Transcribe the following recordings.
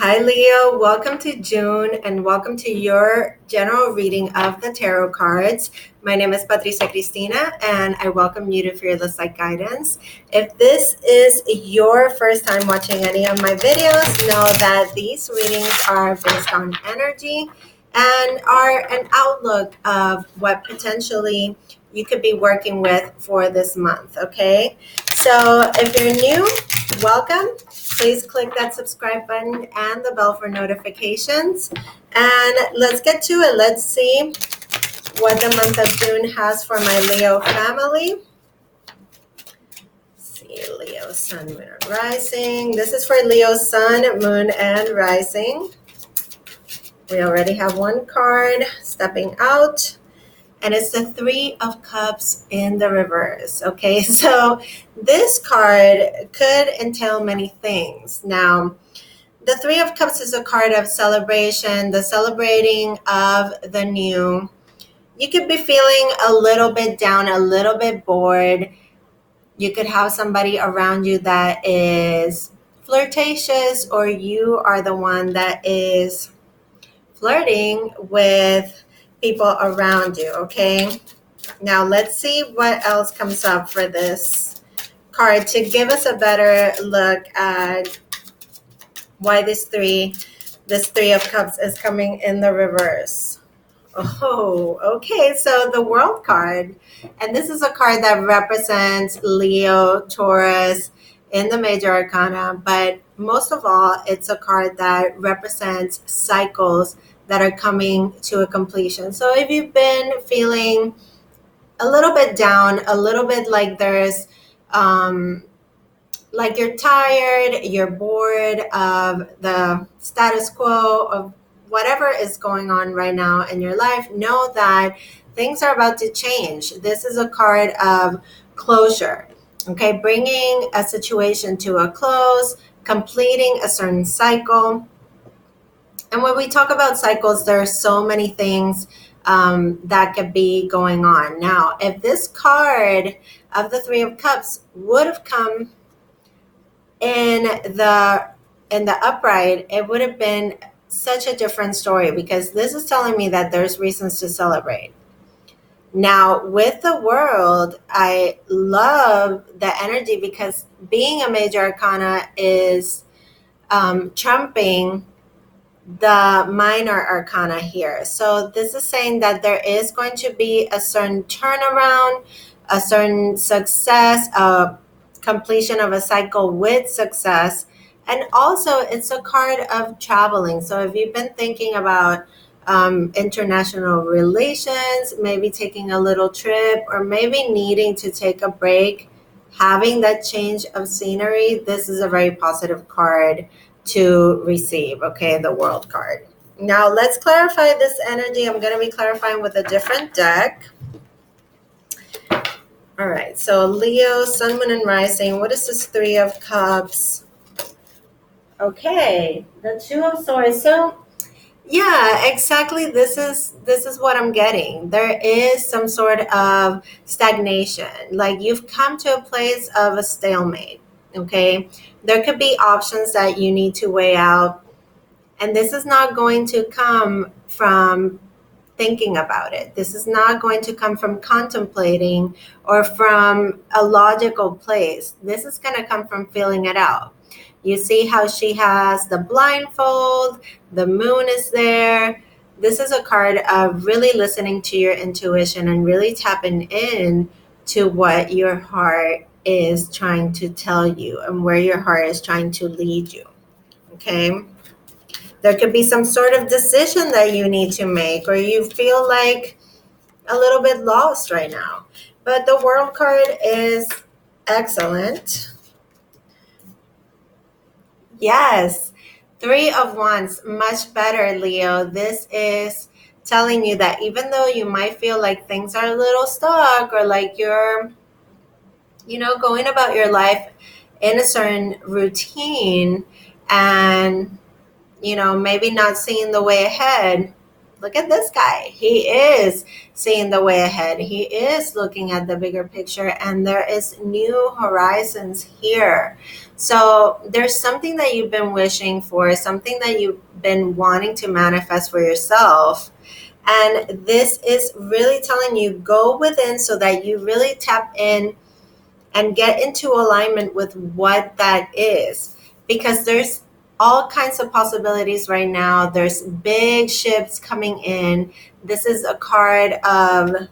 Hi, Leo. Welcome to June and welcome to your general reading of the tarot cards. My name is Patricia Cristina and I welcome you to Fearless Light Guidance. If this is your first time watching any of my videos, know that these readings are based on energy and are an outlook of what potentially you could be working with for this month, okay? So if you're new, welcome. Please click that subscribe button and the bell for notifications. And let's get to it. Let's see what the month of June has for my Leo family. Let's see, Leo, Sun, Moon, and Rising. This is for Leo, Sun, Moon, and Rising. We already have one card stepping out. And it's the Three of Cups in the reverse. Okay, so this card could entail many things. Now, the Three of Cups is a card of celebration, the celebrating of the new. You could be feeling a little bit down, a little bit bored. You could have somebody around you that is flirtatious, or you are the one that is flirting with people around you, okay? Now let's see what else comes up for this card to give us a better look at why this Three of Cups is coming in the reverse. Oh, okay. So the World card, and this is a card that represents Leo, Taurus in the major arcana, but most of all, it's a card that represents cycles that are coming to a completion. So if you've been feeling a little bit down, a little bit like there's like you're tired, you're bored of the status quo of whatever is going on right now in your life, know that things are about to change. This is a card of closure, okay? Bringing a situation to a close, completing a certain cycle. And when we talk about cycles, there are so many things that could be going on. Now, if this card of the Three of Cups would have come in the upright, it would have been such a different story, because this is telling me that there's reasons to celebrate. Now, with the World, I love the energy because being a major arcana is trumping the minor arcana here. So this is saying that there is going to be a certain turnaround, a certain success, a completion of a cycle with success. And also it's a card of traveling. So if you've been thinking about international relations, maybe taking a little trip, or maybe needing to take a break, having that change of scenery, this is a very positive card to receive, okay, the World card. Now let's clarify this energy. I'm going to be clarifying with a different deck. All right, so Leo, Sun, Moon, and Rising. What is this Three of Cups? Okay, the Two of Swords. So yeah, exactly. This is what I'm getting. There is some sort of stagnation. Like you've come to a place of a stalemate. Okay, there could be options that you need to weigh out, and this is not going to come from thinking about it. This is not going to come from contemplating or from a logical place. This is going to come from feeling it out. You see how she has the blindfold, the moon is there. This is a card of really listening to your intuition and really tapping in to what your heart is trying to tell you and where your heart is trying to lead you. Okay? There could be some sort of decision that you need to make, or you feel like a little bit lost right now. But the World card is excellent. Yes, Three of Wands, much better, Leo. This is telling you that even though you might feel like things are a little stuck, or like you're, going about your life in a certain routine and, maybe not seeing the way ahead, look at this guy. He is seeing the way ahead. He is looking at the bigger picture, and there is new horizons here. So there's something that you've been wishing for, something that you've been wanting to manifest for yourself. And this is really telling you, go within so that you really tap in and get into alignment with what that is, because there's all kinds of possibilities right now. There's big shifts coming in. This is a card of,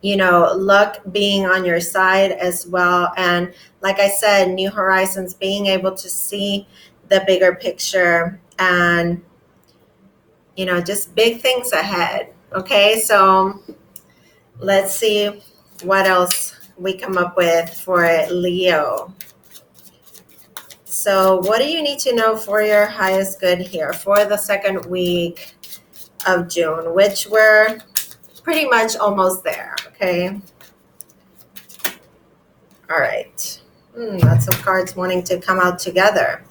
luck being on your side as well. And like I said, new horizons, being able to see the bigger picture, and just big things ahead. Okay, so let's see what else we come up with for Leo. So what do you need to know for your highest good here for the second week of June, which we're pretty much almost there, okay? All right. Lots of cards wanting to come out together.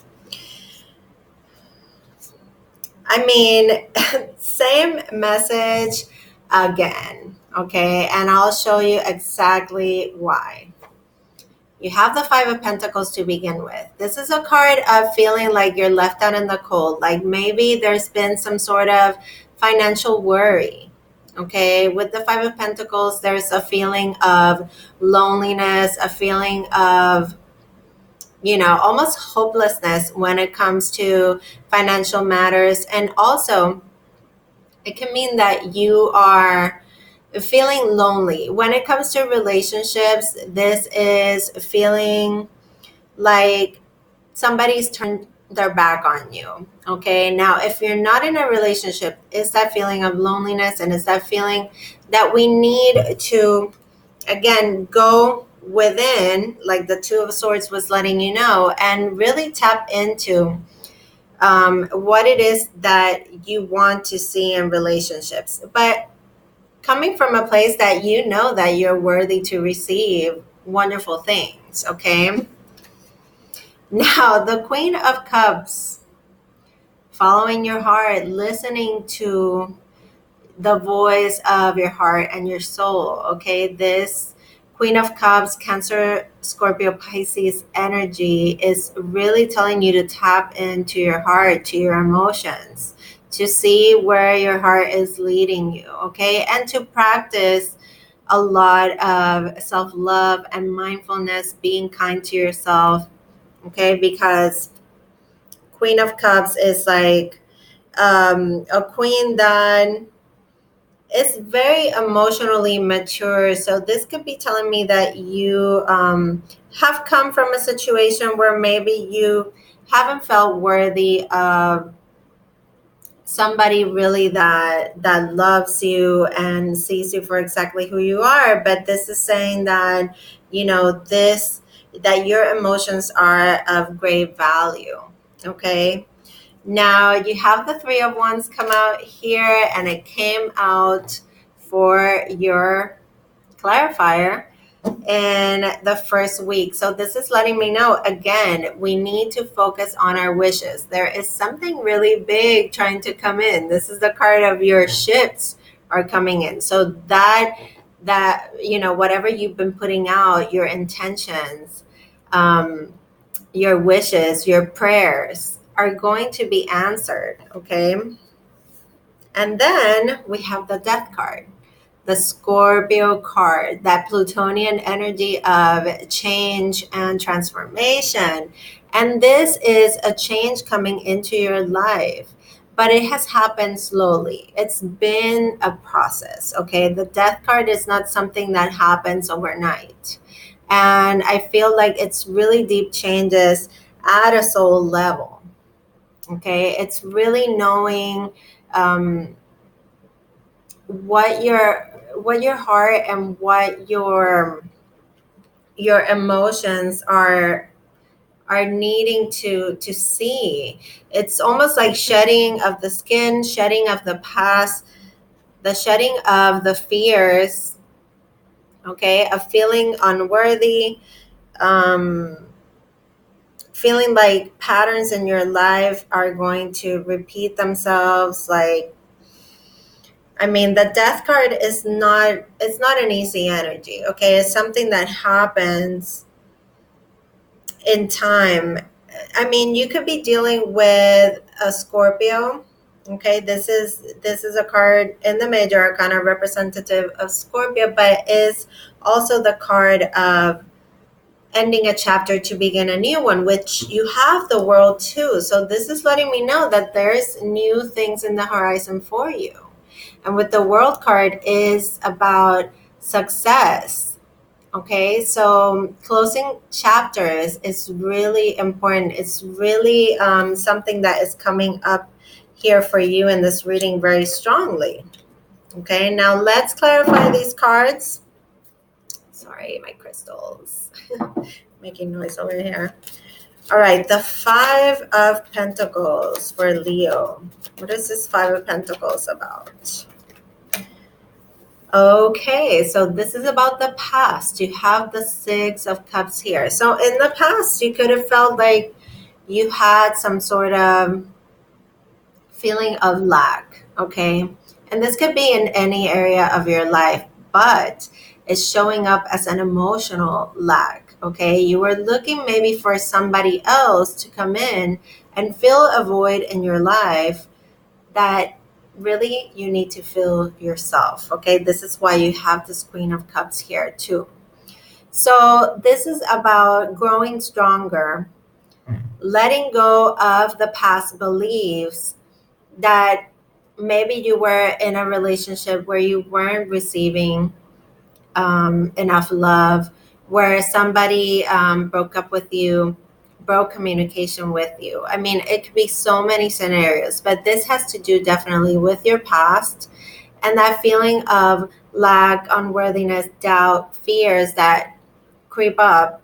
I mean, same message again, okay? And I'll show you exactly why. You have the Five of Pentacles to begin with. This is a card of feeling like you're left out in the cold. Like maybe there's been some sort of financial worry. Okay, with the Five of Pentacles, there's a feeling of loneliness, a feeling of, almost hopelessness when it comes to financial matters. And also, it can mean that you are feeling lonely. When it comes to relationships, this is feeling like somebody's turned their back on you. Okay. Now, if you're not in a relationship, it's that feeling of loneliness, and it's that feeling that we need to, again, go within, like the Two of Swords was letting you know, and really tap into what it is that you want to see in relationships. But coming from a place that you know that you're worthy to receive wonderful things. Okay. Now, the Queen of Cups, following your heart, listening to the voice of your heart and your soul. Okay, this Queen of Cups, Cancer, Scorpio, Pisces energy is really telling you to tap into your heart, to your emotions, to see where your heart is leading you. Okay, and to practice a lot of self-love and mindfulness, being kind to yourself. Okay, because Queen of Cups is like a queen that is very emotionally mature. So this could be telling me that you have come from a situation where maybe you haven't felt worthy of somebody really that loves you and sees you for exactly who you are. But this is saying that, this, that your emotions are of great value. Okay. Now you have the Three of Wands come out here, and it came out for your clarifier in the first week. So this is letting me know, again, we need to focus on our wishes. There is something really big trying to come in. This is the card of your shifts are coming in. So that whatever you've been putting out, your intentions, your wishes, your prayers are going to be answered. Okay. And then we have the Death card, the Scorpio card, that Plutonian energy of change and transformation. And this is a change coming into your life, but it has happened slowly. It's been a process. Okay. The Death card is not something that happens overnight. And I feel like it's really deep changes at a soul level. Okay. It's really knowing, what your heart and what your emotions are needing to see. It's almost like shedding of the skin, shedding of the past, the shedding of the fears. Okay, of feeling unworthy, um feeling like patterns in your life are going to repeat themselves, like I mean, the death card is not, it's not an easy energy, okay? It's something that happens in time. I mean, you could be dealing with a Scorpio. Okay, this is a card in the major arcana representative of Scorpio, but is also the card of ending a chapter to begin a new one, which you have the world too. So this is letting me know that there's new things in the horizon for you. And with the world card is about success. Okay, so closing chapters is really important. It's really something that is coming up here for you in this reading very strongly. Okay, now let's clarify these cards. Sorry, my crystals making noise over here. All right, the Five of Pentacles for Leo. What is this Five of Pentacles about? Okay, so this is about the past. You have the Six of Cups here. So in the past, you could have felt like you had some sort of feeling of lack, okay? And this could be in any area of your life, but it's showing up as an emotional lack, okay? You were looking maybe for somebody else to come in and fill a void in your life that really you need to fill yourself, okay? This is why you have this Queen of Cups here too. So this is about growing stronger, letting go of the past beliefs that maybe you were in a relationship where you weren't receiving enough love, where somebody broke up with you, broke communication with you. I mean, it could be so many scenarios, but this has to do definitely with your past and that feeling of lack, unworthiness, doubt, fears that creep up,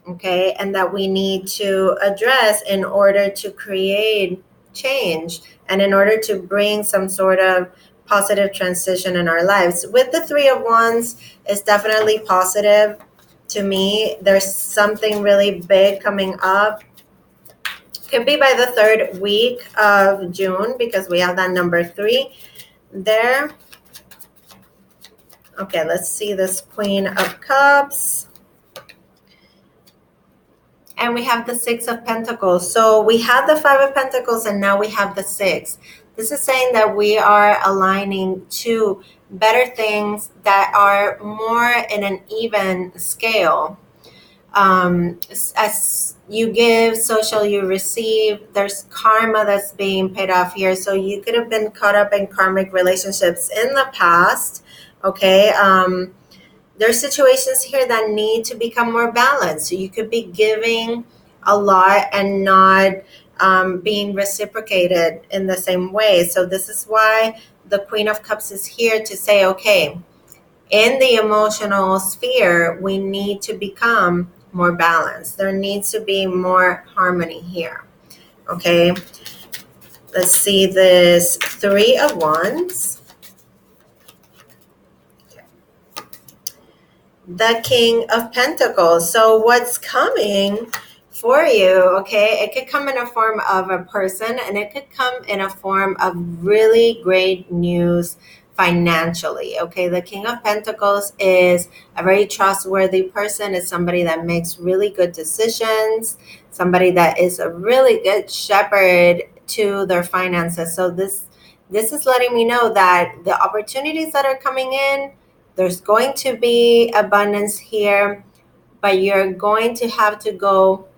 okay, and that we need to address in order to create change and in order to bring some sort of positive transition in our lives. With the Three of Wands, it's definitely positive to me. There's something really big coming up. Could be by the third week of June because we have that number 3 there. Okay, let's see this Queen of Cups. And we have the Six of Pentacles. So we have the Five of Pentacles and now we have the Six. This is saying that we are aligning to better things that are more in an even scale. As you give, so shall you receive. There's karma that's being paid off here. So you could have been caught up in karmic relationships in the past. Okay. There's situations here that need to become more balanced. So you could be giving a lot and not being reciprocated in the same way. So this is why the Queen of Cups is here to say, okay, in the emotional sphere, we need to become more balanced. There needs to be more harmony here. Okay, let's see this Three of Wands. The King of Pentacles. So what's coming for you, okay, it could come in a form of a person and it could come in a form of really great news financially, okay? The King of Pentacles is a very trustworthy person. It's somebody that makes really good decisions, somebody that is a really good shepherd to their finances. So this is letting me know that the opportunities that are coming in, there's going to be abundance here, but you're going to have to go,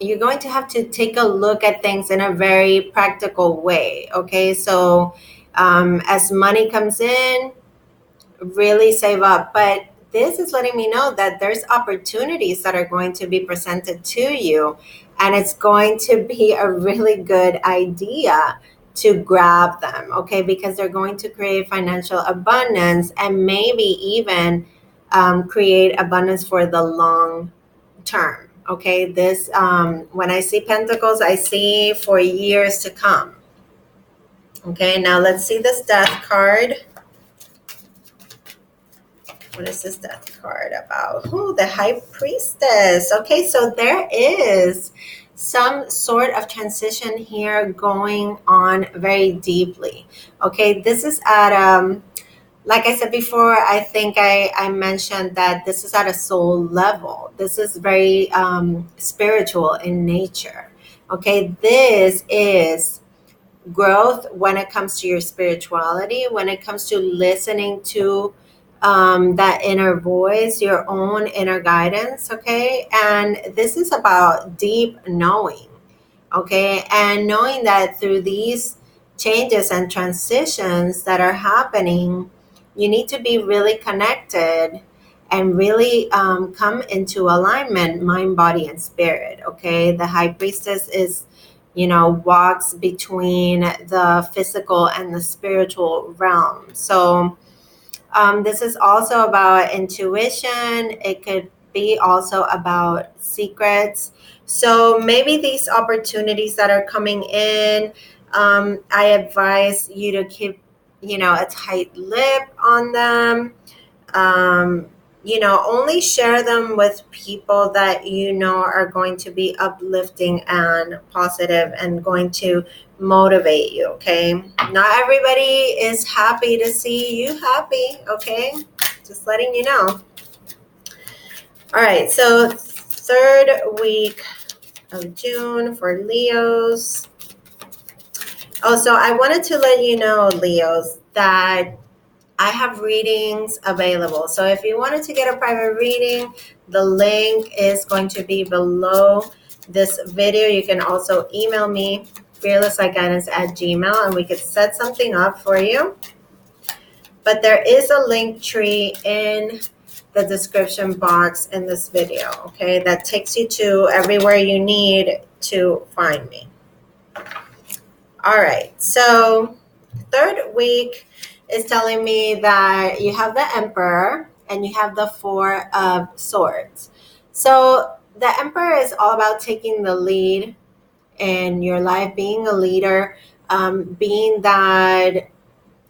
you're going to have to take a look at things in a very practical way, okay? So as money comes in, really save up. But this is letting me know that there's opportunities that are going to be presented to you, and it's going to be a really good idea to grab them, okay? Because they're going to create financial abundance and maybe even create abundance for the long term, okay? This, when I see pentacles, I see for years to come. Okay, now let's see this Death card. What is this Death card about? Oh, the High Priestess. Okay, so there is some sort of transition here going on very deeply. Okay, this is at like I said before, I think I mentioned that this is at a soul level. This is very spiritual in nature. Okay, this is growth when it comes to your spirituality, when it comes to listening to that inner voice, your own inner guidance. Okay, and this is about deep knowing. Okay, and knowing that through these changes and transitions that are happening, you need to be really connected and really come into alignment, mind, body, and spirit. Okay, the high priestess is, walks between the physical and the spiritual realm. So this is also about intuition. It could be also about secrets. So maybe these opportunities that are coming in, I advise you to keep, a tight lip on them. um, only share them with people that are going to be uplifting and positive and going to motivate you. Okay, not everybody is happy to see you happy. Okay, just letting you know. All right, so third week of June for Leos. Oh, so I wanted to let you know, Leos, that I have readings available. So if you wanted to get a private reading, the link is going to be below this video. You can also email me, fearlesslightguidance@gmail, and we could set something up for you. But there is a link tree in the description box in this video, okay, that takes you to everywhere you need to find me. All right, so third week is telling me that you have the Emperor and you have the Four of Swords. So the Emperor is all about taking the lead in your life, being a leader, being that,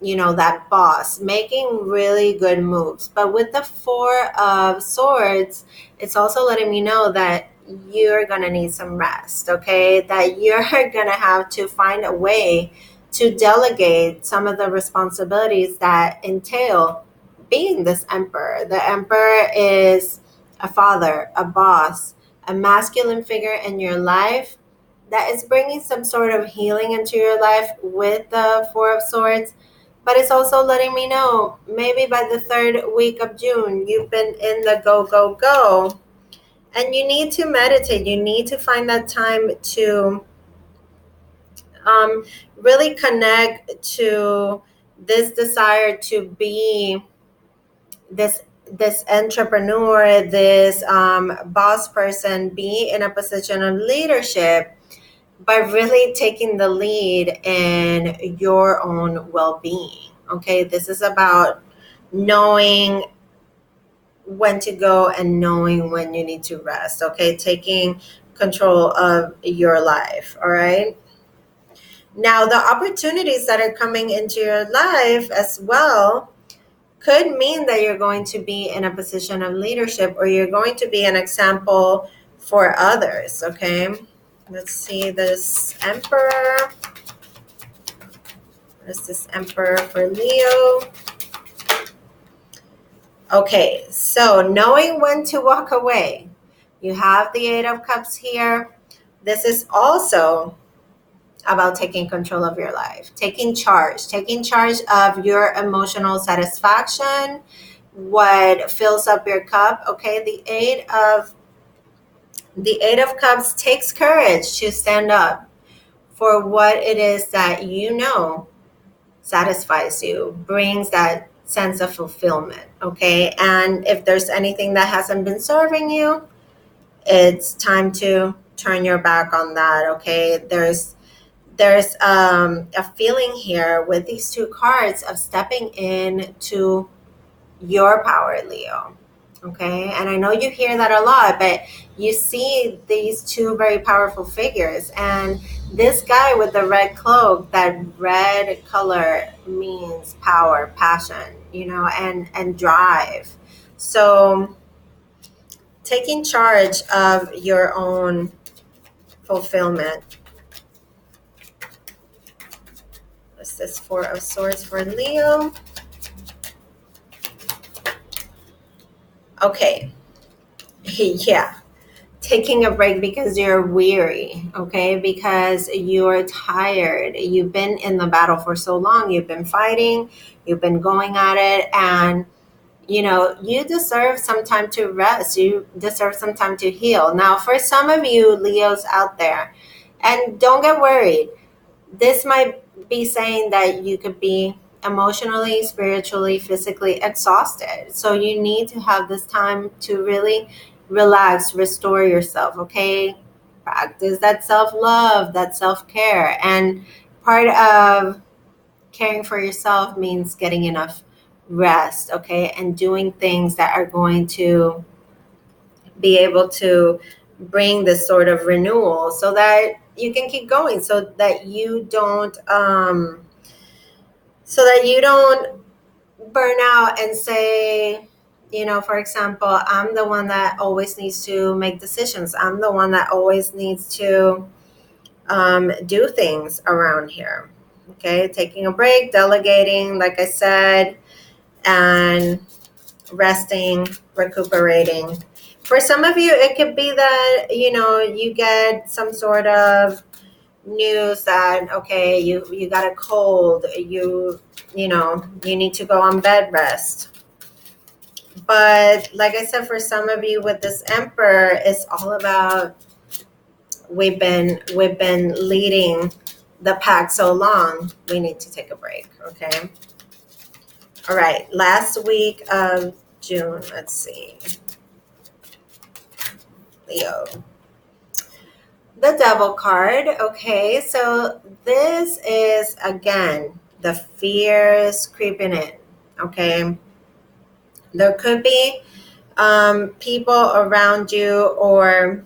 that boss, making really good moves. But with the Four of Swords, it's also letting me know that you're going to need some rest, okay? That you're going to have to find a way to delegate some of the responsibilities that entail being this emperor. The emperor is a father, a boss, a masculine figure in your life that is bringing some sort of healing into your life with the Four of Swords. But it's also letting me know maybe by the third week of June, you've been in the go, go, go. And you need to meditate. You need to find that time to really connect to this desire to be this entrepreneur, this boss person, be in a position of leadership, but really taking the lead in your own well-being. Okay, this is about knowing when to go and knowing when you need to rest. Okay, taking control of your life. All right. Now, the opportunities that are coming into your life as well could mean that you're going to be in a position of leadership, or you're going to be an example for others. Okay, let's see this Emperor. What is this Emperor for Leo? Okay, so knowing when to walk away. You have the Eight of Cups here. This is also about taking control of your life, taking charge of your emotional satisfaction, what fills up your cup. Okay, the Eight of Cups takes courage to stand up for what it is that satisfies you, brings that sense of fulfillment. Okay, and if there's anything that hasn't been serving you, it's time to turn your back on that. Okay, there's a feeling here with these two cards of stepping in to your power, Leo. Okay, and I know you hear that a lot, but you see these two very powerful figures, and this guy with the red cloak, that red color means power, passion, and drive. So taking charge of your own fulfillment. What's this? Four of Swords for Leo. Okay. Yeah. Taking a break because you're weary, okay? Because you're tired. You've been in the battle for so long. You've been fighting. You've been going at it. And, you deserve some time to rest. You deserve some time to heal. Now, for some of you Leos out there, and don't get worried, this might be saying that you could be emotionally, spiritually, physically exhausted. So you need to have this time to really relax, restore yourself, okay? Practice that self-love, that self-care. And part of caring for yourself means getting enough rest, okay? And doing things that are going to be able to bring this sort of renewal so that you can keep going, so that you don't burn out and say, for example, I'm the one that always needs to make decisions. I'm the one that always needs to do things around here. Okay, taking a break, delegating, like I said, and resting, recuperating. For some of you, it could be that, you get some sort of news that, okay, you got a cold, you need to go on bed rest. But like I said, for some of you with this Emperor, it's all about we've been leading the pack so long, we need to take a break, okay? All right, last week of June, let's see. Leo. The Devil card, okay, so this is, again, the fears creeping in, okay? There could be people around you, or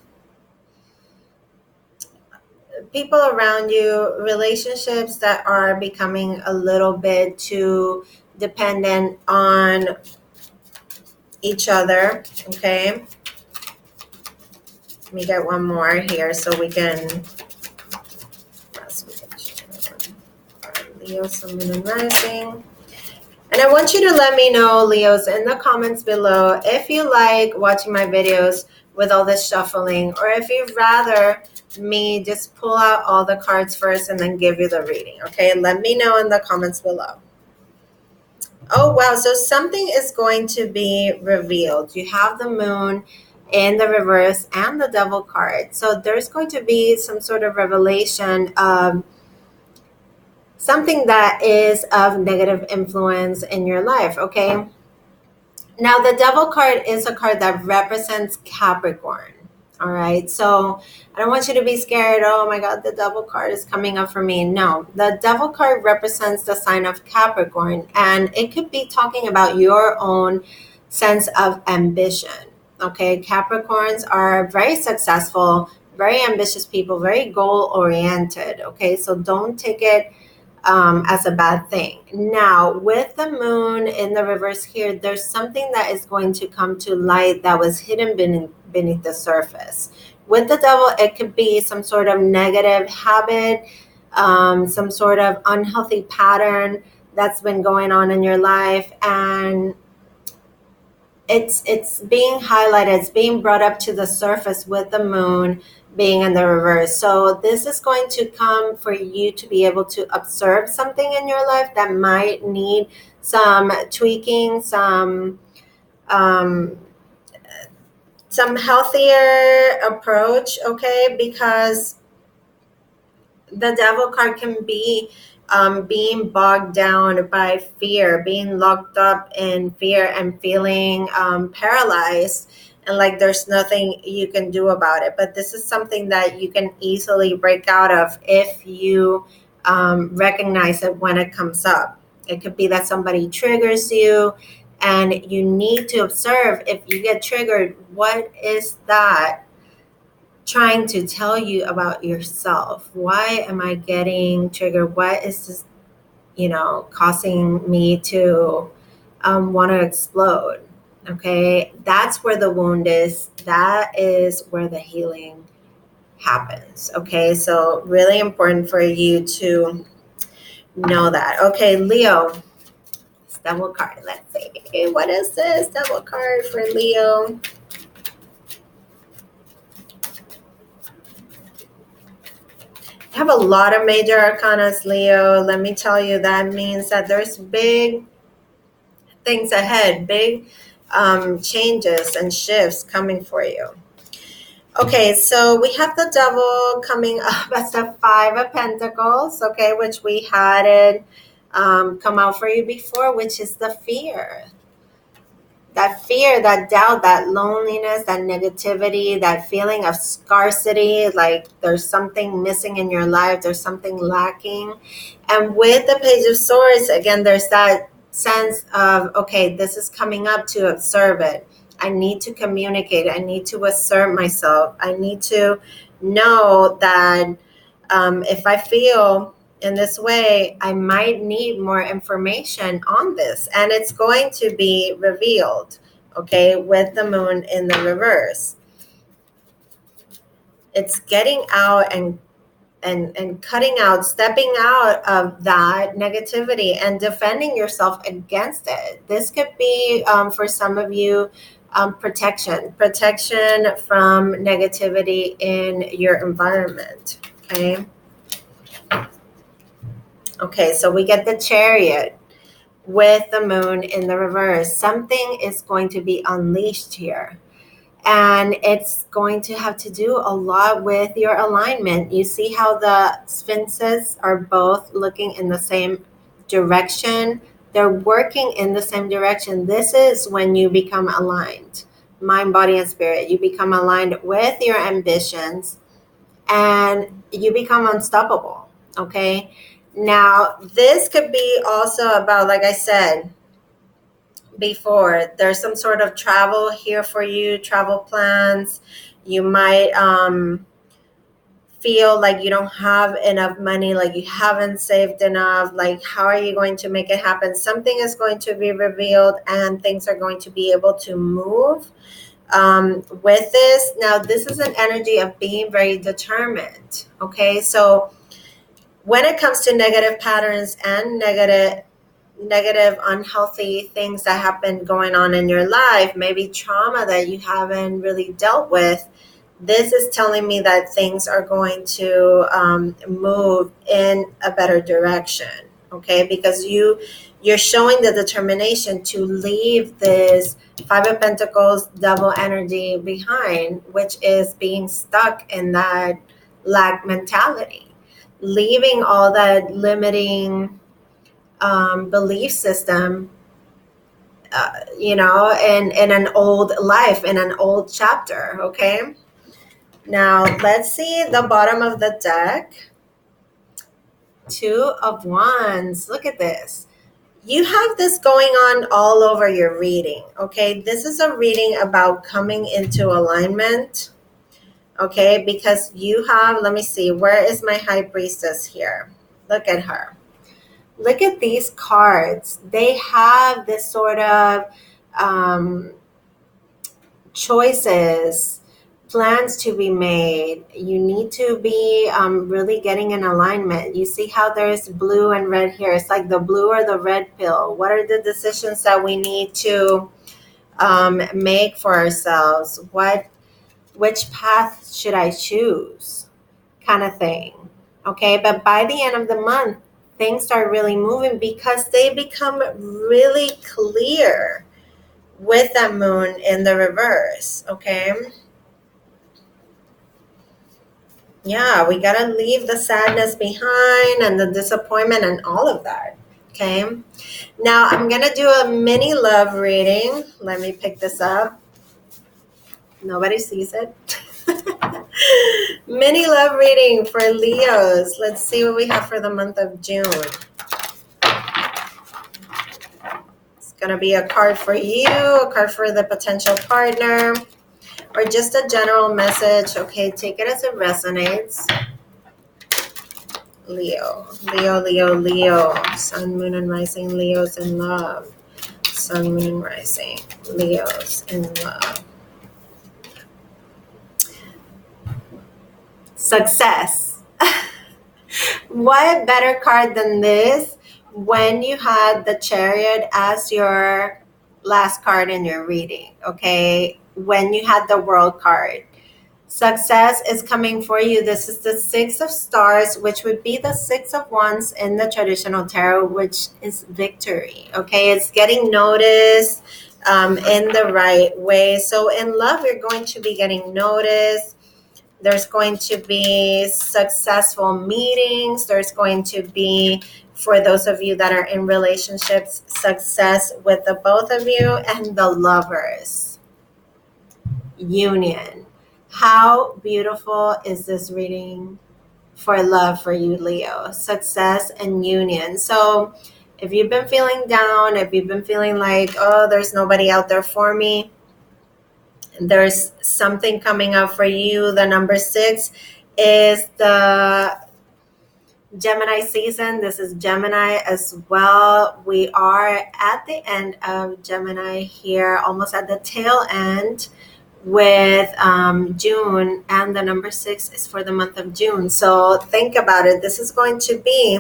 relationships that are becoming a little bit too dependent on each other, okay? Let me get one more here so we can. Leo, Sun, Moon, and Rising. And I want you to let me know, Leos, in the comments below, if you like watching my videos with all this shuffling, or if you'd rather me just pull out all the cards first and then give you the reading, okay? Let me know in the comments below. Oh, wow. So something is going to be revealed. You have the Moon in the reverse and the Devil card. So there's going to be some sort of revelation of something that is of negative influence in your life, okay? Now, the Devil card is a card that represents Capricorn, all right? So I don't want you to be scared, oh my God, the Devil card is coming up for me. No, the Devil card represents the sign of Capricorn, and it could be talking about your own sense of ambition, okay? Capricorns are very successful, very ambitious people, very goal-oriented, okay? So don't take it as a bad thing. Now, with the Moon in the reverse here, there's something that is going to come to light that was hidden beneath the surface. With the Devil, it could be some sort of negative habit, some sort of unhealthy pattern that's been going on in your life, and it's being highlighted, it's being brought up to the surface with the Moon being in the reverse. So this is going to come for you to be able to observe something in your life that might need some tweaking, some healthier approach, okay? Because the Devil card can be being bogged down by fear, being locked up in fear and feeling paralyzed, and like there's nothing you can do about it. But this is something that you can easily break out of if you recognize it when it comes up. It could be that somebody triggers you, and you need to observe, if you get triggered, what is that trying to tell you about yourself? Why am I getting triggered? What is this, causing me to want to explode? Okay, that's where the wound is. That is where the healing happens. Okay, so really important for you to know that. Okay, Leo, double card. Let's see. What is this double card for Leo? I have a lot of major arcanas, Leo. Let me tell you, that means that there's big things ahead, big changes and shifts coming for you. Okay, so we have the devil coming up as the Five of Pentacles, okay, which we had it come out for you before, which is the fear. That fear, that doubt, that loneliness, that negativity, that feeling of scarcity, like there's something missing in your life, there's something lacking. And with the Page of Swords, again, there's that sense of, okay, this is coming up to observe it. I need to communicate. I need to assert myself. I need to know that if I feel in this way, I might need more information on this, and it's going to be revealed, okay, with the moon in the reverse. It's getting out and cutting out, stepping out of that negativity and defending yourself against it. This could be for some of you protection from negativity in your environment. Okay, so we get the Chariot with the moon in the reverse. Something is going to be unleashed here. And it's going to have to do a lot with your alignment. You see how the sphinxes are both looking in the same direction. They're working in the same direction. This is when you become aligned, mind, body, and spirit. You become aligned with your ambitions and you become unstoppable. Okay. Now, this could be also about, like I said before, there's some sort of travel here for you, travel plans. You might feel like you don't have enough money, like you haven't saved enough. Like, how are you going to make it happen? Something is going to be revealed and things are going to be able to move with this. Now, this is an energy of being very determined. Okay, so when it comes to negative patterns and negative unhealthy things that have been going on in your life, maybe trauma that you haven't really dealt with, this is telling me that things are going to move in a better direction. Okay, because you're showing the determination to leave this Five of Pentacles double energy behind, which is being stuck in that lack mentality, leaving all that limiting belief system, in an old life, in an old chapter. Okay. Now let's see the bottom of the deck. Two of Wands. Look at this. You have this going on all over your reading. Okay. This is a reading about coming into alignment. Okay. Because you have, let me see, where is my High Priestess here? Look at her. Look at these cards. They have this sort of choices, plans to be made. You need to be really getting in alignment. You see how there's blue and red here. It's like the blue or the red pill. What are the decisions that we need to make for ourselves? Which path should I choose? Kind of thing. Okay, but by the end of the month, things start really moving because they become really clear with that moon in the reverse. Okay. Yeah, we got to leave the sadness behind and the disappointment and all of that. Okay. Now I'm going to do a mini love reading. Let me pick this up. Nobody sees it. Mini love reading for Leos. Let's see what we have for the month of June. It's going to be a card for you, a card for the potential partner, or just a general message. Okay, take it as it resonates. Leo, Leo, Leo, Leo. Sun, moon, and rising Leos in love. Sun, moon, and rising Leos in love. Success. What better card than this when you had the Chariot as your last card in your reading, okay? When you had the World card. Success is coming for you. This is the Six of Stars, which would be the Six of Wands in the traditional tarot, which is victory, okay? It's getting noticed in the right way. So in love, you're going to be getting noticed. There's going to be successful meetings. There's going to be, for those of you that are in relationships, success with the both of you. And the Lovers, union. How beautiful is this reading for love for you, Leo? Success and union. So if you've been feeling down, if you've been feeling like, oh, there's nobody out there for me, there's something coming up for you. The number 6 is the Gemini season. This is Gemini as well. We are at the end of Gemini here, almost at the tail end with June, and the number 6 is for the month of June. So think about it. This is going to be,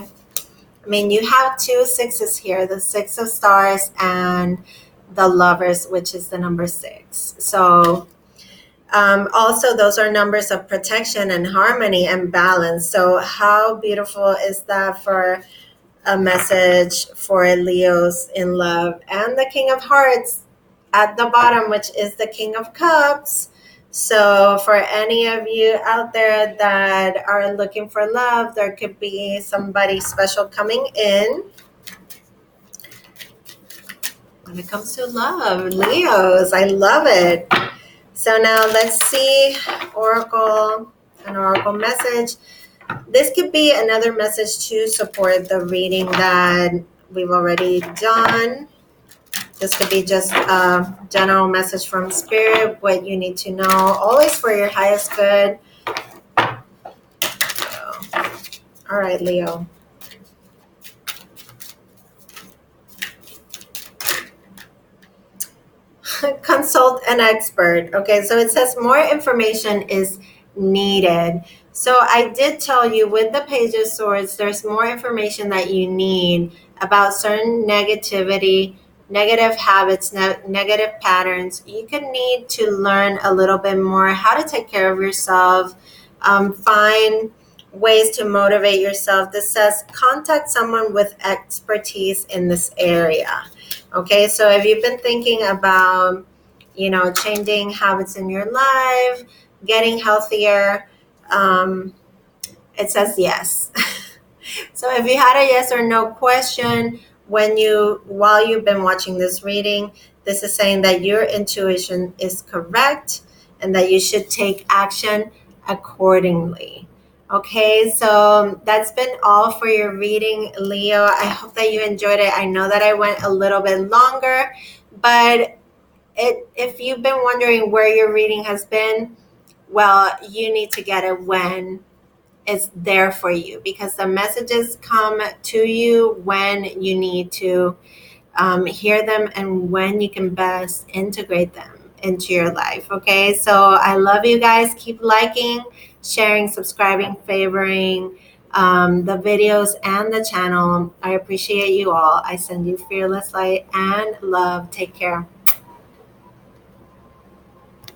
I mean, you have 2 6s here, the Six of Stars and the Lovers, which is the number 6. So also, those are numbers of protection and harmony and balance. So how beautiful is that for a message for Leos in love? And the King of Hearts at the bottom, which is the King of Cups. So for any of you out there that are looking for love, there could be somebody special coming in. When it comes to love, Leos, I love it. So now let's see an oracle message. This could be another message to support the reading that we've already done. This could be just a general message from Spirit, what you need to know, always for your highest good. All right, Leo. Consult an expert. Okay, so it says more information is needed. So I did tell you with the Page of Swords, there's more information that you need about certain negativity, negative habits, negative patterns. You could need to learn a little bit more how to take care of yourself, find ways to motivate yourself. This says contact someone with expertise in this area. Okay, so if you've been thinking about, changing habits in your life, getting healthier, it says yes. So if you had a yes or no question while you've been watching this reading, this is saying that your intuition is correct and that you should take action accordingly. Okay, so that's been all for your reading, Leo. I hope that you enjoyed it. I know that I went a little bit longer, but if you've been wondering where your reading has been, well, you need to get it when it's there for you, because the messages come to you when you need to hear them and when you can best integrate them into your life. Okay, so I love you guys. Keep liking, sharing, subscribing, favoring the videos and the channel. I appreciate you all. I send you fearless light and love. Take care.